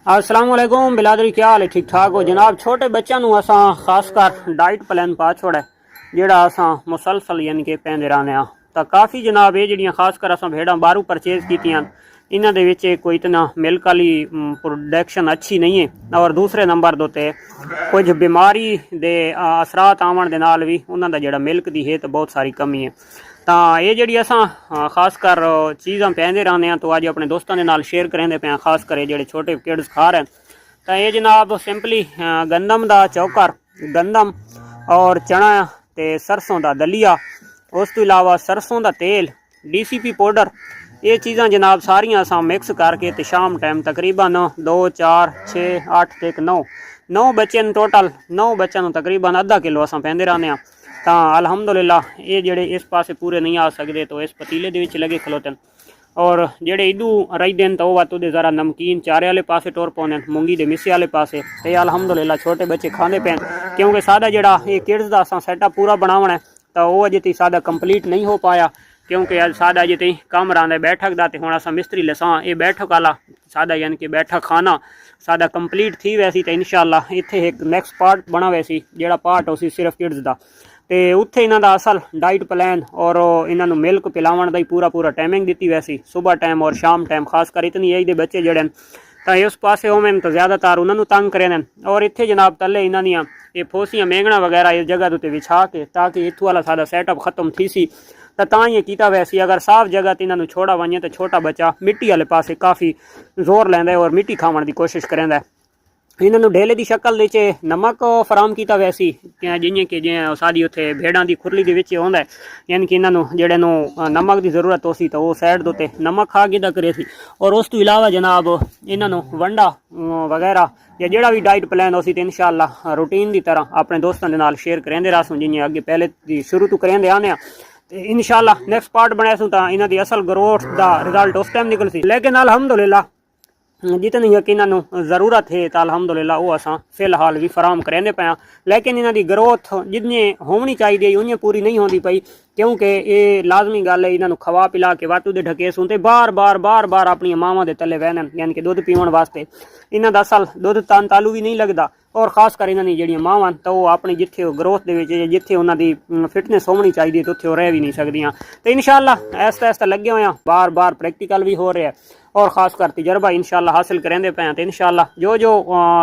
अस्सलाम वालेकुम बिलादरी, क्या हाल है? ठीक ठाक हो जनाब। छोटे बच्चों नूं असां खास कर डाइट प्लान पा छोड़ा जेड़ा असां मुसलसल यानी कि पैंदे रहने आ। तो काफ़ी जनाब ये जड़ियाँ खास कर असां भेड़ां बाहरों परचेज़ कीतियां, इन्हां दे विच कोई इतना मिल्क वाली प्रोडक्शन अच्छी नहीं है और दूसरे नंबर दे कुछ बीमारी दे असरात आवन दे नाल भी उन्हां दा जेड़ा मिल्क दी है तो बहुत सारी कमी है। तो ये जी असां खास कर चीज़ां पैंदे रहने हैं तो अज अपने दोस्तों के नाल शेयर करेंदे पे, खास कर जेडे छोटे किड्स खा रहे हैं। तो ये जनाब सिंपली गंदम का चौकर, गंदम और चना ते सरसों का दलिया, उस तो इलावा सरसों का तेल, DCP पाउडर, ये चीज़ां जनाब सारियां असां मिक्स करके तो शाम टाइम तकरीबन 2 4 6 8 ते 9 बच्चे टोटल 9 बच्चों तकरीबन अद्धा किलो असां पैंदे रहने हैं। तो अलहमदुलिल्लाह ये जेडे इस पासे पूरे नहीं आ सकते तो इस पतीले दे विच लगे खलोते हैं, और जेडे इदू रही दिन तो वह तो ज़रा नमकीन चारे वाले पासे टुर पाने, मूंगी दे मिस्से वाले पासे। तो ये अलहमदुलिल्लाह छोटे बच्चे खाते पे, क्योंकि सादा जेड़ा ये किड्स का असां सैटअप पूरा बनावना है तो वह अजे तक सादा कंप्लीट नहीं हो पाया, क्योंकि अज सादा अजे तक कम रहा बैठक का। तो हुण असां मिस्त्री लसां ये बैठक वाला सादा यानी कि बैठक खाना सादा कंप्लीट थी वैसी, तो इंशाअल्लाह इत्थे एक नैक्सट पार्ट बना वैसी जेड़ा पार्ट उसी सिर्फ किड्स का। तो उत्थे इन्हां दा असल डाइट प्लान और इन्हां नूं मिल्क पिलावन दा ही पूरा टाइमिंग दी वैसी, सुबह टाइम और शाम टाइम। खास कर इतनी एज दे बच्चे जेड़े तो उस पासे होवन तो ज़्यादातर उन्होंने तंग करे। और इत्थे जनाब तले इन्हां दियां ये फोसियां मेंगणा वगैरह इस जगह उत्ते विछा के ताकि इत्थों वाला सादा सैटअप खत्म थी सी, तो ये कीता वैसी। अगर साफ जगह तो इन्हों छोड़ा वजे तो छोटा बच्चा मिट्टी वाले पासे काफ़ी जोर लैंदा और मिट्टी खावन की कोशिश करेंदा। इन्होंने ढेले की शक्ल नीचे नमक फराम किया वैसी, जिमें कि जिमें साड़ी उत्थे भेड़ां की खुरली के आउंदा है, यानी कि इन्हों जेड़े नमक की जरूरत हो सी तो वो साइड दे नमक खा के करे सी। और उस तो इलावा जनाब इन्हों वंडा वगैरह या जोड़ा भी डाइट प्लान हो सी तो इंशाअल्लाह रूटीन की तरह अपने दोस्तों के नाल शेयर करेंदे रहसूँ, जिमें अगे पहले शुरू तो करेंदे आने। तो इंशाअल्लाह नैक्सट पार्ट बनाया सूँ तो इन्हों की असल ग्रोथ का रिजल्ट उस टाइम निकल सी। लेकिन अलहमदुलिल्लाह जितनी इन्हों ज़रूरत है तो अलहमदुलिल्लाह वो असां फिलहाल भी फराम करेंदे पे। लेकिन इन्हों की ग्रोथ जितनी होनी चाहिए उन्नी पूरी नहीं होती पई, क्योंकि ये लाजमी गल है इन्हों खवा पिला के वाटू दे ढके सूँ तो बार बार अपनी मावां दे तले बहन, यानी कि दुध पीवन वास्ते इन्हों का असल दुध तन तालू भी नहीं लगता। और खास कर इन्होंने जी मावां तो वो अपनी जिथे ग्रोथ के जिथे उन्होंने फिटनेस होनी चाहिए तो उत्थे रह भी नहीं सकदियाँ। तो इंशाअल्लाह ऐसा ऐसा लगे हुए हैं, बार प्रैक्टिकल भी हो रहा है और ख़ास कर तजर्बा इंशाअल्लाह हासिल करेंदे पे। तो इंशाअल्लाह जो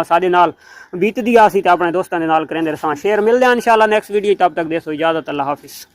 साडे नाल बीतदी आसी तो अपने दोस्तों के नाल करेंदे रसां शेयर। मिलते हैं इंशाअल्लाह नेक्स्ट वीडियो, तब तक देसो इजाज़त, अल्लाह हाफिज़।